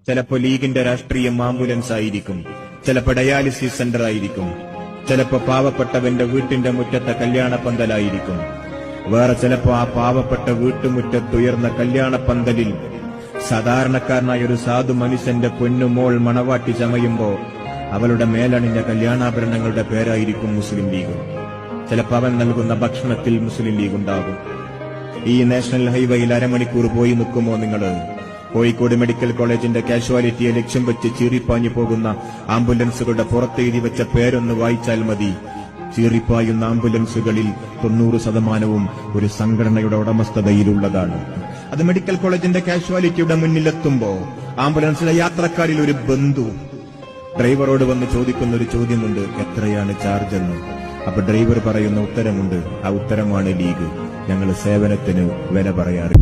ചിലപ്പോ ലീഗിന്റെ രാഷ്ട്രീയം ആംബുലൻസ് ആയിരിക്കും, ചിലപ്പോ ഡയാലിസിസ് സെന്റർ ആയിരിക്കും, ചിലപ്പോ പാവപ്പെട്ടവന്റെ വീട്ടിന്റെ മുറ്റത്തെ കല്യാണപ്പന്തലായിരിക്കും, വേറെ ചിലപ്പോ ആ പാവപ്പെട്ട വീട്ടുമുറ്റത്തുയർന്ന കല്യാണപ്പന്തലിൽ സാധാരണക്കാരനായ ഒരു സാധു മനുഷ്യന്റെ പൊന്നുമോൾ മണവാട്ടി ചമയുമ്പോ അവളുടെ മേലണിഞ്ഞ കല്യാണാഭരണങ്ങളുടെ പേരായിരിക്കും മുസ്ലിം ലീഗ്. ചിലപ്പോ അവൻ നൽകുന്ന ഭക്ഷണത്തിൽ മുസ്ലിം ലീഗ് ഉണ്ടാകും. ഈ നാഷണൽ ഹൈവേയിൽ അരമണിക്കൂർ പോയി നിൽക്കുമോ നിങ്ങൾ? കോഴിക്കോട് മെഡിക്കൽ കോളേജിന്റെ കാഷ്വാലിറ്റിയെ ലക്ഷ്യം വെച്ച് ചീറിപ്പാഞ്ഞു പോകുന്ന ആംബുലൻസുകളുടെ പുറത്തെഴുതി വെച്ച പേരൊന്ന് വായിച്ചാൽ മതി. ചീറിപ്പായുന്ന ആംബുലൻസുകളിൽ 90% ഒരു സംഘടനയുടെ ഉടമസ്ഥതയിലുള്ളതാണ്. അത് മെഡിക്കൽ കോളേജിന്റെ കാഷ്വാലിറ്റിയുടെ മുന്നിലെത്തുമ്പോ ആംബുലൻസിലെ യാത്രക്കാരിൽ ഒരു ബന്ധു ഡ്രൈവറോട് വന്ന് ചോദിക്കുന്ന ഒരു ചോദ്യമുണ്ട്, എത്രയാണ് ചാർജ് എന്ന്. അപ്പൊ ഡ്രൈവർ പറയുന്ന ഉത്തരമുണ്ട്, ആ ഉത്തരമാണ് ലീഗ്. ഞങ്ങൾ സേവനത്തിന് വില പറയാറ്.